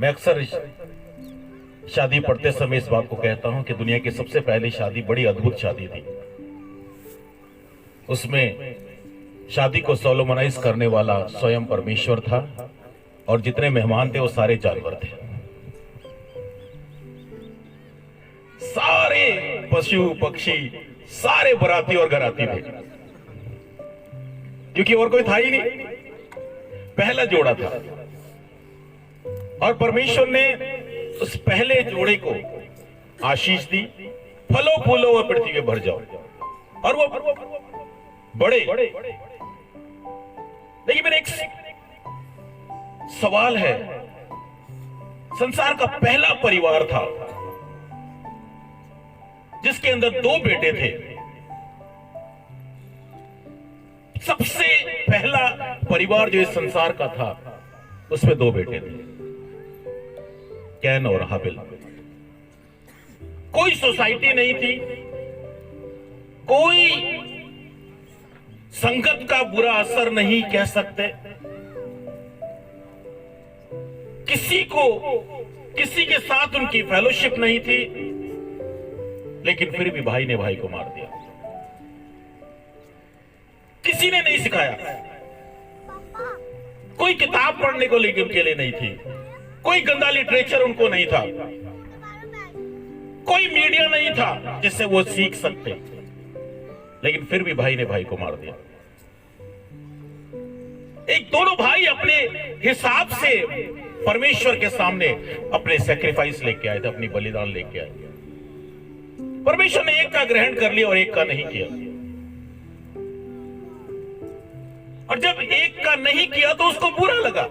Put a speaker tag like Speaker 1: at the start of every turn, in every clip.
Speaker 1: मैं अक्सर शादी पढ़ते समय इस बात को कहता हूं कि दुनिया की सबसे पहली शादी बड़ी अद्भुत शादी थी। उसमें शादी को सोलोमनाइज करने वाला स्वयं परमेश्वर था और जितने मेहमान थे वो सारे जानवर थे। सारे पशु पक्षी सारे बराती और घराती थे, क्योंकि और कोई था ही नहीं, पहला जोड़ा था। और परमेश्वर ने उस पहले जोड़े को आशीष दी, फलों फूलों व पृथ्वी में भर जाओ। और वो बड़े। लेकिन मेरा एक सवाल है, संसार का पहला परिवार था जिसके अंदर 2 बेटे थे। सबसे पहला परिवार जो इस संसार का था उसमें 2 बेटे थे, कैन और हाबिल। कोई सोसाइटी नहीं थी, कोई संगत का बुरा असर नहीं कह सकते, किसी के साथ उनकी फेलोशिप नहीं थी, लेकिन फिर भी भाई ने भाई को मार दिया। किसी ने नहीं सिखाया, कोई किताब पढ़ने को लेकर उनके लिए नहीं थी, कोई गंदा लिटरेचर उनको नहीं था, कोई मीडिया नहीं था जिससे वो सीख सकते, लेकिन फिर भी भाई ने भाई को मार दिया। दोनों भाई अपने हिसाब से परमेश्वर के सामने अपने सैक्रिफाइस लेके आए थे, अपनी बलिदान लेके आए। परमेश्वर ने एक का ग्रहण कर लिया और एक का नहीं किया। और जब एक का नहीं किया तो उसको बुरा लगा,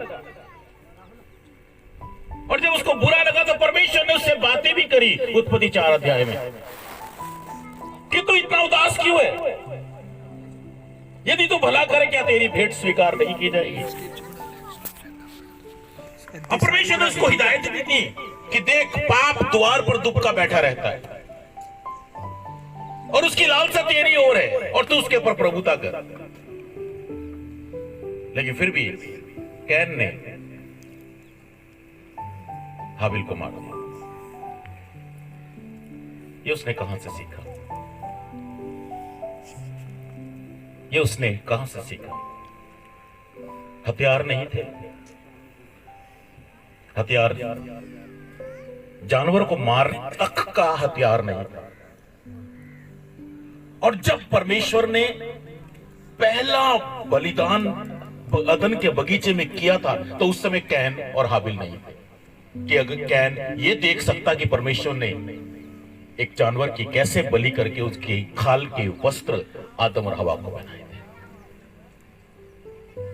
Speaker 1: और जब उसको बुरा लगा तो परमेश्वर ने उससे बातें भी करी उत्पत्ति 4 अध्याय में कि तू इतना उदास क्यों है, यदि तू भला करे क्या तेरी भेंट स्वीकार नहीं की जाएगी। और परमेश्वर ने उसको हिदायत दी थी कि देख, पाप द्वार पर दुबका बैठा रहता है और उसकी लालसा तेरी ओर है और तू उसके ऊपर प्रभुता कर। लेकिन फिर भी कैन ने हाबिल को मार दिया। ये उसने कहां से सीखा? ये उसने कहां से सीखा? हथियार नहीं थे, हथियार जानवर को मारने तक का हथियार नहीं था। और जब परमेश्वर ने पहला बलिदान अदन के बगीचे में किया था तो उस समय कैन और हाबिल नहीं थे। कि अगर कैन ये देख सकता कि परमेश्वर ने एक जानवर की कैसे बलि करके उसकी खाल के वस्त्र आदम और हवा को पहनाए थे,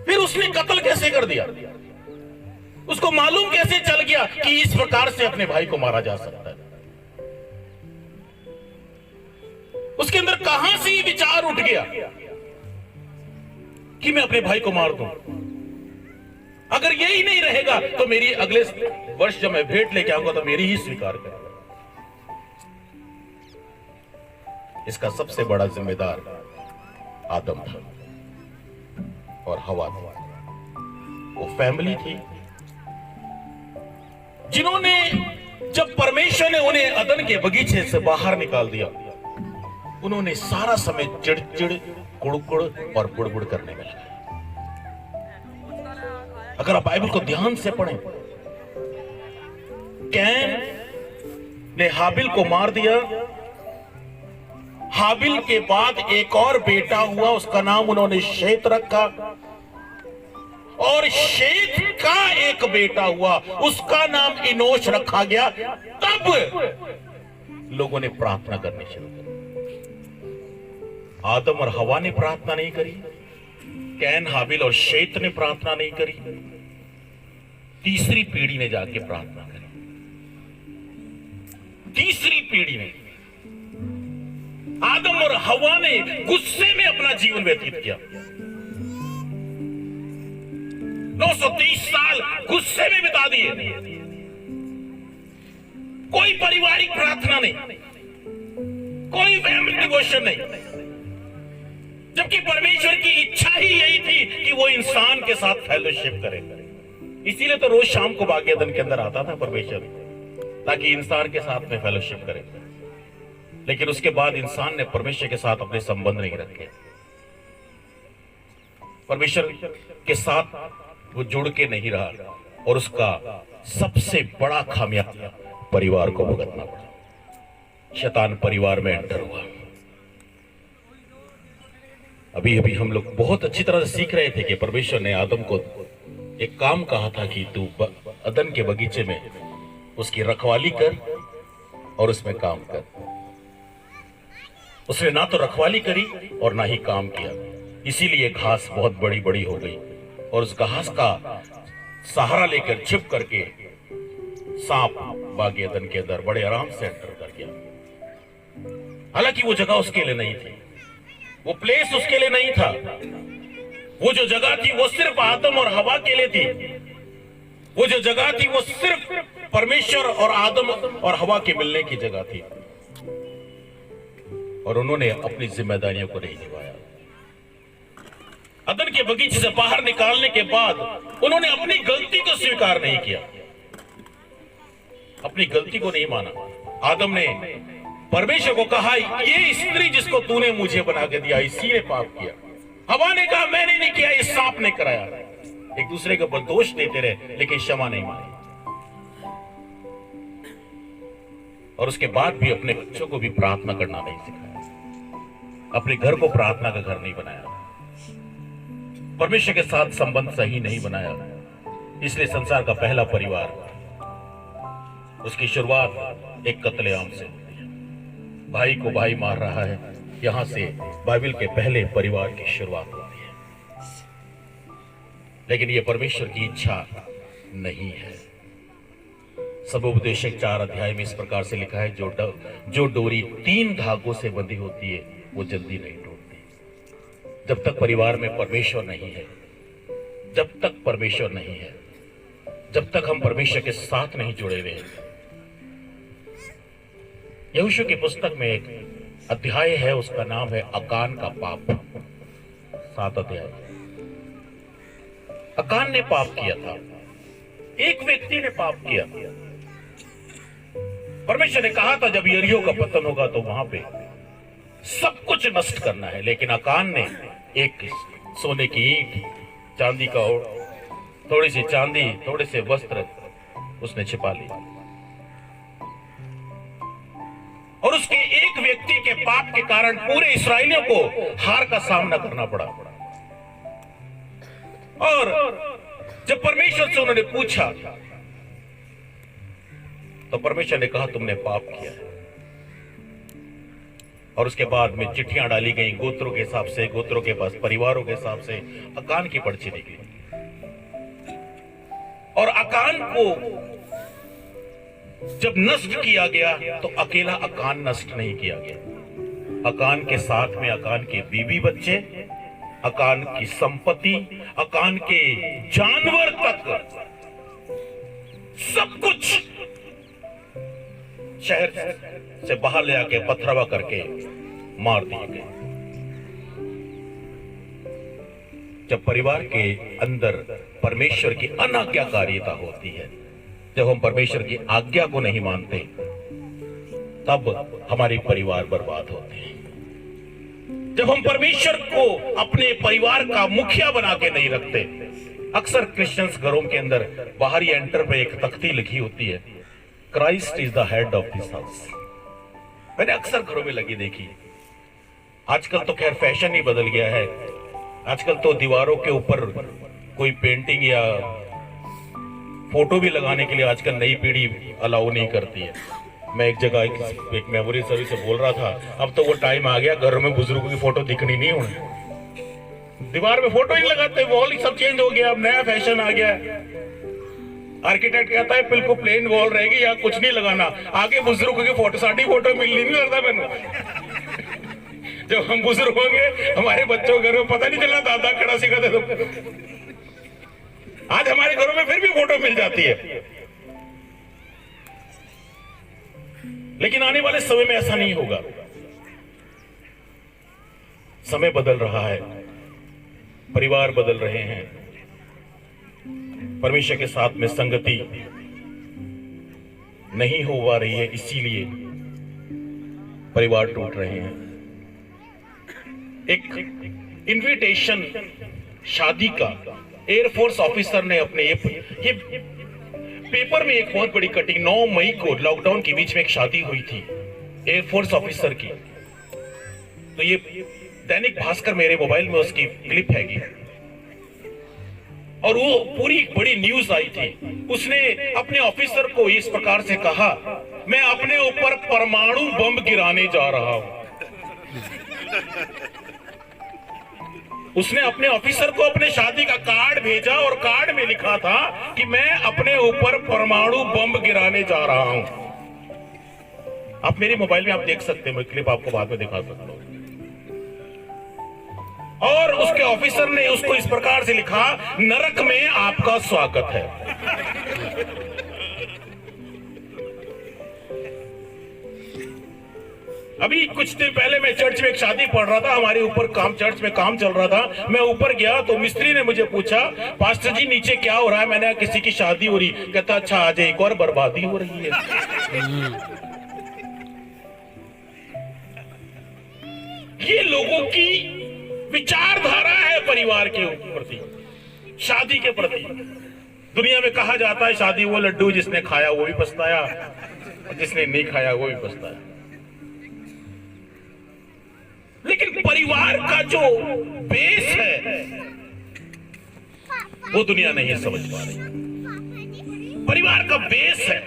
Speaker 1: फिर उसने कत्ल कैसे कर दिया? उसको मालूम कैसे चल गया कि इस प्रकार से अपने भाई को मारा जा सकता है? उसके अंदर कहां से ये विचार उठ गया कि मैं अपने भाई को मार दूं? अगर यही नहीं रहेगा तो मेरी अगले वर्ष जब मैं भेंट लेके आऊंगा तो मेरी ही स्वीकार करेगा। इसका सबसे बड़ा जिम्मेदार आदम था और हवा थी। वो फैमिली थी जिन्होंने, जब परमेश्वर ने उन्हें अदन के बगीचे से बाहर निकाल दिया, उन्होंने सारा समय चिड़चिड़, कुड़कुड़ और बुड़बुड़ करने में लगा। अगर आप बाइबल को ध्यान से पढ़ें, कैन ने हाबिल को मार दिया। हाबिल के बाद एक और बेटा हुआ, उसका नाम उन्होंने शेत रखा। और शेत का एक बेटा हुआ, उसका नाम इनोश रखा गया। तब लोगों ने प्रार्थना करनी शुरू की। आदम और हवा ने प्रार्थना नहीं करी, कैन, हाबिल और शेत ने प्रार्थना नहीं करी, तीसरी पीढ़ी ने जाके प्रार्थना करी। तीसरी पीढ़ी ने, आदम और हवा ने गुस्से में अपना जीवन व्यतीत किया। 930 साल गुस्से में बिता दिए। कोई पारिवारिक प्रार्थना नहीं, कोई फैमिली डिवोशन नहीं, जबकि परमेश्वर की इच्छा ही यही थी कि वो इंसान के साथ फेलोशिप करे, इसीलिए तो रोज शाम को बाग एदन के अंदर आता था परमेश्वर, ताकि इंसान के साथ में फेलोशिप करे। लेकिन उसके बाद इंसान ने परमेश्वर के साथ अपने संबंध नहीं रखे, परमेश्वर के साथ वो जुड़ के नहीं रहा, और उसका सबसे बड़ा खामियाजा परिवार को भुगतना पड़ा। शैतान परिवार में एंटर हुआ। अभी अभी हम लोग बहुत अच्छी तरह से सीख रहे थे कि परमेश्वर ने आदम को एक काम कहा था कि तू अदन के बगीचे में उसकी रखवाली कर और उसमें काम कर। उसने ना तो रखवाली करी और ना ही काम किया, इसीलिए घास बहुत बड़ी बड़ी हो गई, और उस घास का सहारा लेकर छिप करके सांप बाग एदन के अंदर बड़े आराम से एंटर कर गया। हालांकि वो जगह उसके लिए नहीं थी, वो प्लेस उसके लिए नहीं था। वो जो जगह थी वो सिर्फ आदम और हवा के लिए थी। वो जो जगह थी वो सिर्फ परमेश्वर और आदम और हवा के मिलने की जगह थी, और उन्होंने अपनी जिम्मेदारियों को नहीं निभाया। अदन के बगीचे से बाहर निकालने के बाद उन्होंने अपनी गलती को स्वीकार नहीं किया, अपनी गलती को नहीं माना। आदम ने परमेश्वर को कहा, ये स्त्री जिसको तूने मुझे बना के दिया इसी ने पाप किया। हवा ने कहा, मैंने नहीं किया, इस सांप ने कराया। एक दूसरे के ऊपर दोष देते रहे, लेकिन क्षमा नहीं मानी। और उसके बाद भी अपने बच्चों को भी प्रार्थना करना नहीं सिखाया, अपने घर को प्रार्थना का घर नहीं बनाया, परमेश्वर के साथ संबंध सही नहीं बनाया। इसलिए संसार का पहला परिवार, उसकी शुरुआत एक कत्लेआम से होती है। भाई को भाई मार रहा है, यहां से बाइबल के पहले परिवार की शुरुआत होती है। लेकिन यह परमेश्वर की इच्छा नहीं है। सबोपदेशक 4 अध्याय में इस प्रकार से लिखा है, जो डोरी 3 धागों से बंधी होती है वो जल्दी नहीं टूटती। जब तक परिवार में परमेश्वर नहीं है, जब तक परमेश्वर नहीं है, जब तक हम परमेश्वर के साथ नहीं जुड़े हुए हैं। यहोशू की पुस्तक में एक अध्याय है, उसका नाम है अकान का पाप। 7 अध्याय। अकान ने पाप किया था, एक व्यक्ति ने पाप किया। परमेश्वर ने कहा था जब यरीहो का पतन होगा तो वहां पे सब कुछ नष्ट करना है, लेकिन अकान ने एक सोने की ईंट, चांदी का थोड़ी सी चांदी, थोड़े से वस्त्र उसने छिपा ली, और उसके एक व्यक्ति के पाप के कारण पूरे इस्राएलियों को हार का सामना करना पड़ा। और जब परमेश्वर से उन्होंने पूछा तो परमेश्वर ने कहा तुमने पाप किया है। और उसके बाद में चिट्ठियां डाली गई गोत्रों के हिसाब से, गोत्रों के पास परिवारों के हिसाब से। अकान की पर्ची निकली, और अकान को जब नष्ट किया गया तो अकेला अकान नष्ट नहीं किया गया। अकान के साथ में अकान के बीवी बच्चे, अकान की संपत्ति, अकान के जानवर तक, सब कुछ शहर से बाहर ले आके पथरावा करके मार दिए गए। जब परिवार के अंदर परमेश्वर की अनाज्ञाकारिता होती है, जब हम परमेश्वर की आज्ञा को नहीं मानते, तब हमारे परिवार बर्बाद होते हैं। जब हम परमेश्वर को अपने परिवार का मुखिया बना के नहीं रखते। अक्सर क्रिश्चियंस घरों के अंदर बाहरी एंटर पे एक तख्ती लिखी होती है, Christ is the head of this house. मैंने अक्सर घरों में लगी देखी। आजकल तो खैर फैशन ही बदल गया है। आजकल तो दीवारों के ऊपर कोई पेंटिंग या फोटो भी लगाने के लिए आजकल नई पीढ़ी अलाउ नहीं करती है। मैं एक जगह एक मेमोरी सर्विस से बोल रहा था, अब तो वो टाइम आ गया घरों में बुजुर्गों की फोटो दिखनी नहीं होनी, दीवार में फोटो ही लगाते, वॉल ही सब चेंज हो गया, अब नया फैशन आ गया। आर्किटेक्ट कहता है बिल्कुल प्लेन वॉल रहेगी, या कुछ नहीं लगाना, आगे बुजुर्गों की फोटो, साड़ी फोटो मिलनी नहीं लगता मैंने। जब हम बुजुर्ग होंगे हमारे बच्चों घर में पता नहीं चलना दादा खड़ा सिखाते तो। आज हमारे घरों में फिर भी फोटो मिल जाती है, लेकिन आने वाले समय में ऐसा नहीं होगा। समय बदल रहा है, परिवार बदल रहे हैं, परमेश्वर के साथ में संगति नहीं हो पा रही है, इसीलिए परिवार टूट रहे हैं। एक इनविटेशन शादी का एयरफोर्स ऑफिसर ने अपने ये पेपर में एक बहुत बड़ी कटिंग, 9 मई को लॉकडाउन के बीच में एक शादी हुई थी एयरफोर्स ऑफिसर की। तो ये दैनिक भास्कर मेरे मोबाइल में उसकी क्लिप हैगी और वो पूरी बड़ी न्यूज आई थी। उसने अपने ऑफिसर को इस प्रकार से कहा, मैं अपने ऊपर परमाणु बम गिराने जा रहा हूं। उसने अपने ऑफिसर को अपने शादी का कार्ड भेजा और कार्ड में लिखा था कि मैं अपने ऊपर परमाणु बम गिराने जा रहा हूं। आप मेरे मोबाइल में आप देख सकते हैं, मैं क्लिप आपको बाद में दिखा सकता हूं। और उसके ऑफिसर ने उसको इस प्रकार से लिखा, नरक में आपका स्वागत है। अभी कुछ दिन पहले मैं चर्च में एक शादी पढ़ रहा था, हमारे ऊपर चर्च में काम चल रहा था। मैं ऊपर गया तो मिस्त्री ने मुझे पूछा, पास्टर जी नीचे क्या हो रहा है? मैंने कहा किसी की शादी हो रही। कहता अच्छा आज एक और बर्बादी हो रही है। ये लोगों की विचारधारा है परिवार के प्रति, शादी के प्रति। दुनिया में कहा जाता है शादी वो लड्डू जिसने खाया वो भी पछताया, जिसने नहीं खाया वो भी पछताया। लेकिन परिवार का जो बेस है वो दुनिया नहीं समझ पा रही। परिवार का बेस है।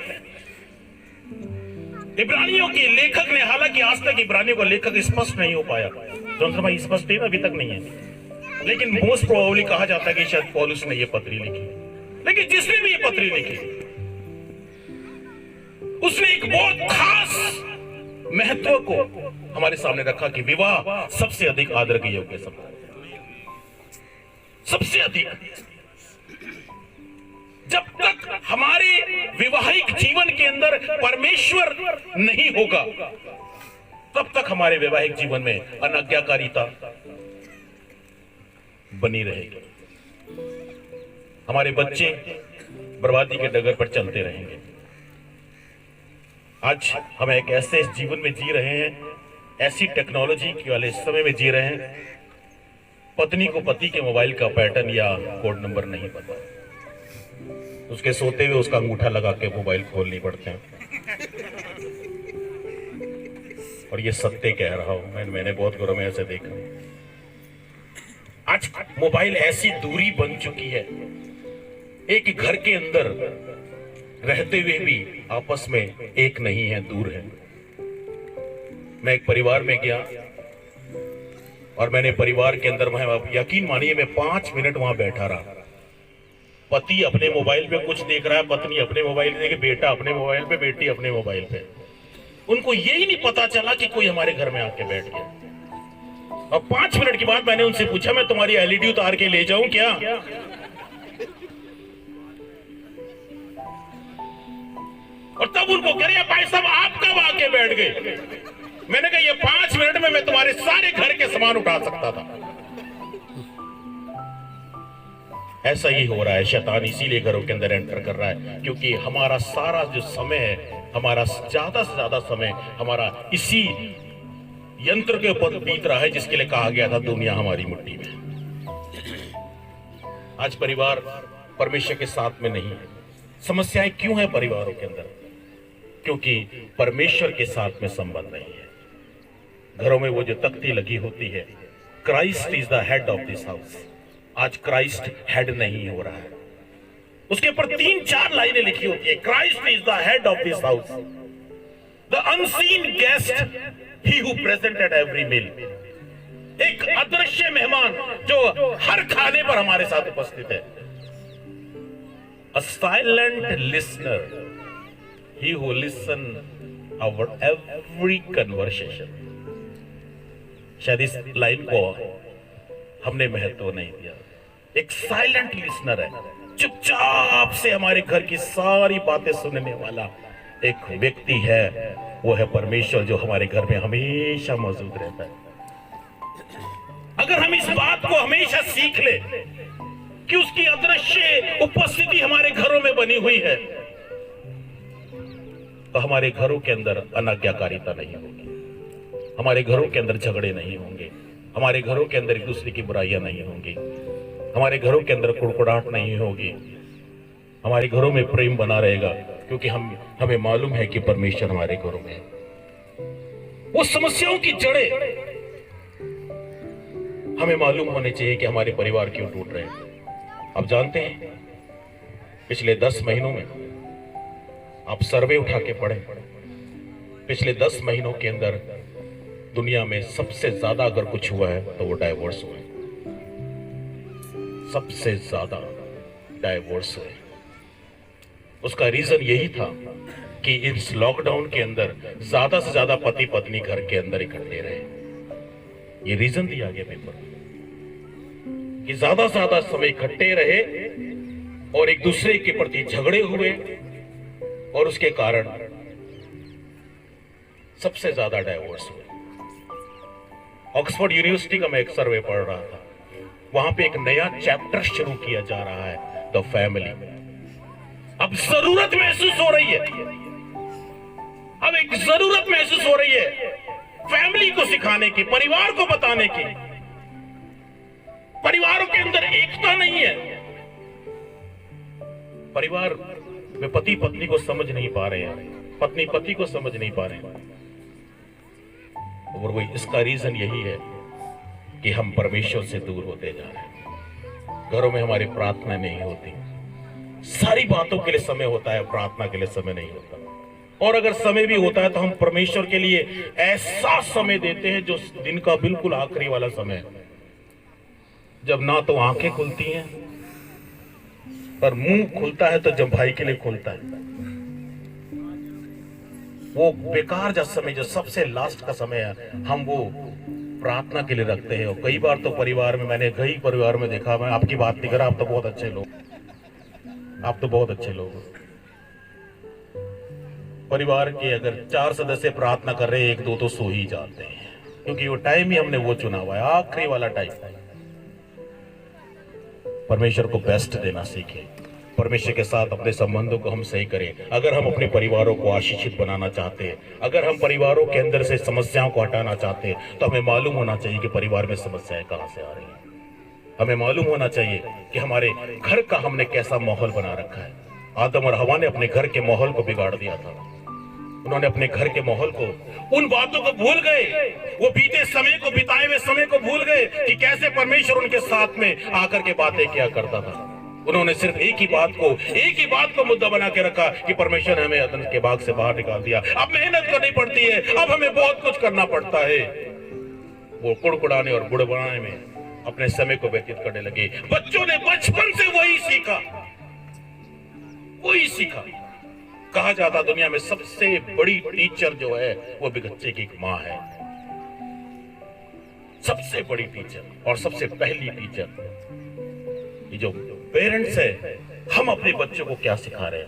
Speaker 1: इब्रानियों के लेखक ने, हालांकि आज तक इब्रानियों का लेखक स्पष्ट नहीं हो पाया, जॉनसन भाई स्पष्ट अभी तक नहीं है, लेकिन मोस्ट प्रोबेबली कहा जाता है कि शायद पौलुस ने यह पत्री लिखी। लेकिन जिसने भी ये पत्री लिखी उसने एक बहुत खास महत्व को हमारे सामने रखा कि विवाह सबसे अधिक आदर के योग्य संबंध, सबसे अधिक। जब तक हमारे वैवाहिक जीवन के अंदर परमेश्वर नहीं होगा तब तक हमारे वैवाहिक जीवन में अनाज्ञाकारिता बनी रहेगी। हमारे बच्चे बर्बादी के डगर पर चलते रहेंगे। आज हम एक ऐसे जीवन में जी रहे हैं, ऐसी टेक्नोलॉजी के वाले समय में जी रहे हैं, पत्नी को पति के मोबाइल का पैटर्न या कोड नंबर नहीं पता, उसके सोते हुए उसका अंगूठा लगा के मोबाइल खोलनी पड़ते हैं। और ये सत्य कह रहा हूं, मैंने बहुत घरों में ऐसे देखा। आज मोबाइल ऐसी दूरी बन चुकी है, एक घर के अंदर रहते हुए भी आपस में एक नहीं है, दूर है। मैं एक परिवार में गया और मैंने परिवार के अंदर, यकीन मानिए मैं 5 मिनट वहां बैठा रहा। पति अपने मोबाइल पे कुछ देख रहा है, पत्नी अपने मोबाइल पे, बेटा अपने मोबाइल पे, बेटी अपने मोबाइल पे। उनको यही नहीं पता चला कि कोई हमारे घर में आके बैठ गया। और 5 मिनट के बाद मैंने उनसे पूछा, मैं तुम्हारी एलईडी उतार के ले जाऊं क्या? और तब उनको कह रहे भाई साहब आप कब आके बैठ गए? मैंने कहा ये 5 मिनट में मैं तुम्हारे सारे घर के सामान उठा सकता था। ऐसा ही हो रहा है, शैतान इसीलिए घरों के अंदर एंटर कर रहा है क्योंकि हमारा सारा जो समय है, हमारा ज्यादा से ज्यादा समय हमारा इसी यंत्र के ऊपर बीत रहा है जिसके लिए कहा गया था दुनिया हमारी मुट्ठी में। आज परिवार परमेश्वर के साथ में नहीं है। समस्याएं क्यों है परिवारों के अंदर? क्योंकि परमेश्वर के साथ में संबंध नहीं है। घरों में वो जो तख्ती लगी होती है, Christ is the head of this house, आज क्राइस्ट हेड नहीं हो रहा है। उसके ऊपर 3-4 लाइनें लिखी होती है, Christ is the head of this house, the unseen guest, he who present at every meal. एक अदृश्य मेहमान जो हर खाने पर हमारे साथ उपस्थित है। A silent listener, he who listen our every conversation। शायद इस लाइन को हमने महत्व नहीं दिया। एक साइलेंट लिसनर है, चुपचाप से हमारे घर की सारी बातें सुनने वाला एक व्यक्ति है, वो है परमेश्वर जो हमारे घर में हमेशा मौजूद रहता है। अगर हम इस बात को हमेशा सीख ले कि उसकी अदृश्य उपस्थिति हमारे घरों में बनी हुई है, तो हमारे घरों के अंदर अनाज्ञाकारिता नहीं होगी, हमारे घरों के अंदर झगड़े नहीं होंगे, हमारे घरों के अंदर एक दूसरे की बुराइयां नहीं होंगी, हमारे घरों के अंदर कुड़कुड़ाहट नहीं होगी, हमारे घरों में प्रेम बना रहेगा, क्योंकि हमें मालूम है कि परमेश्वर हमारे घरों में है। वो समस्याओं की जड़ें हमें मालूम होने चाहिए कि हमारे परिवार क्यों टूट रहे हैं। आप जानते हैं, पिछले 10 महीनों में आप सर्वे उठा के पढ़े, पिछले 10 महीनों के अंदर दुनिया में सबसे ज्यादा अगर कुछ हुआ है तो वो डाइवोर्स हुए, सबसे ज्यादा डाइवोर्स हुए। उसका रीजन यही था कि इस लॉकडाउन के अंदर ज्यादा से ज्यादा पति पत्नी घर के अंदर इकट्ठे रहे। ये रीजन दिया गया पेपर में कि ज्यादा से ज्यादा समय इकट्ठे रहे और एक दूसरे के प्रति झगड़े हुए, और उसके कारण सबसे ज्यादा डाइवोर्स हुए। ऑक्सफोर्ड यूनिवर्सिटी का मैं एक सर्वे पढ़ रहा था, वहां पे एक नया चैप्टर शुरू किया जा रहा है, द फैमिली। अब जरूरत महसूस हो रही है, अब एक जरूरत महसूस हो रही है फैमिली को सिखाने की, परिवार को बताने की। परिवारों के अंदर एकता नहीं है, परिवार में पति पत्नी को समझ नहीं पा रहे हैं, पत्नी पति को समझ नहीं पा रहे हैं, और वो इसका रीजन यही है कि हम परमेश्वर से दूर होते जा रहे हैं। घरों में हमारी प्रार्थना नहीं होती, सारी बातों के लिए समय होता है, प्रार्थना के लिए समय नहीं होता, और अगर समय भी होता है तो हम परमेश्वर के लिए ऐसा समय देते हैं जो दिन का बिल्कुल आखिरी वाला समय है, जब ना तो आंखें खुलती हैं पर मुंह खुलता है, तो जब भाई के लिए खुलता है। वो बेकार जो समय, जो सबसे लास्ट का समय है, हम वो प्रार्थना के लिए रखते हैं। और कई बार तो परिवार में, मैंने कई परिवार में देखा, मैं आपकी बात नहीं कर रहा, आप तो बहुत अच्छे लोग, आप तो बहुत अच्छे लोग। परिवार के अगर 4 सदस्य प्रार्थना कर रहे हैं, 1-2 तो सो ही जाते हैं, क्योंकि वो टाइम ही हमने वो चुना हुआ है, आखिरी वाला टाइम। परमेश्वर को बेस्ट देना सीखें, परमेश्वर के साथ अपने संबंधों को हम सही करें। अगर हम अपने परिवारों को आशीषित बनाना चाहते हैं, अगर हम परिवारों के अंदर से समस्याओं को हटाना चाहते हैं, तो हमें मालूम होना चाहिए कि परिवार में समस्याएं कहां से आ रही हैं। हमें मालूम होना चाहिए कि हमारे घर का हमने कैसा माहौल बना रखा है। आदम और हवा ने अपने घर के माहौल को बिगाड़ दिया था, उन्होंने अपने घर के माहौल को, उन बातों को भूल गए, वो बीते समय को, बिताए हुए समय को भूल गए कि कैसे परमेश्वर उनके साथ में आकर के बातें किया करता था। उन्होंने सिर्फ एक ही बात को मुद्दा बना के रखा कि परमेश्वर ने हमें अदन के बाग से बाहर निकाल दिया, अब मेहनत करनी पड़ती है, अब हमें बहुत कुछ करना पड़ता है। वो कुड़कुड़ाने और बुड़बुड़ाने में अपने समय को व्यतीत करने लगे। बच्चों ने बचपन से वही सीखा। कहा जाता दुनिया में सबसे बड़ी टीचर जो है वो भी बच्चे की एक माँ है, सबसे बड़ी टीचर और सबसे पहली टीचर। ये जो पेरेंट्स है, हम अपने बच्चों को क्या सिखा रहे हैं,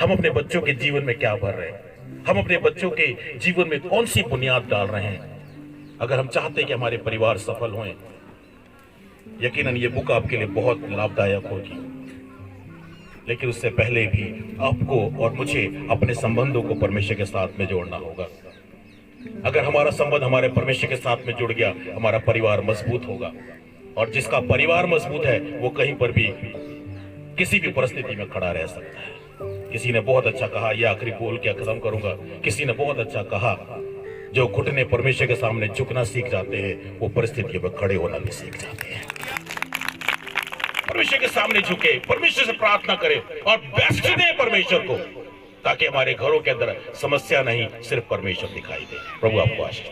Speaker 1: हम अपने बच्चों के जीवन में क्या भर रहे हैं, हम अपने बच्चों के जीवन में कौन सी बुनियाद डाल रहे हैं। अगर हम चाहते हैं कि हमारे परिवार सफल हों, यकीनन ये बुक आपके लिए बहुत लाभदायक होगी, लेकिन उससे पहले भी आपको और मुझे अपने संबंधों को परमेश्वर के साथ में जोड़ना होगा। अगर हमारा संबंध हमारे परमेश्वर के साथ में जुड़ गया, हमारा परिवार मजबूत होगा, और जिसका परिवार मजबूत है वो कहीं पर भी किसी भी परिस्थिति में खड़ा रह सकता है। किसी ने बहुत अच्छा कहा, यह आखिरी बोल के खत्म करूंगा, किसी ने बहुत अच्छा कहा, जो घुटने परमेश्वर के सामने झुकना सीख जाते हैं, वो परिस्थितियों में खड़े होना भी सीख जाते हैं। परमेश्वर के सामने झुके, परमेश्वर से प्रार्थना करें और बेस्ट दें परमेश्वर को, ताकि हमारे घरों के अंदर समस्या नहीं, सिर्फ परमेश्वर दिखाई दे। प्रभु आपको आशीष दे।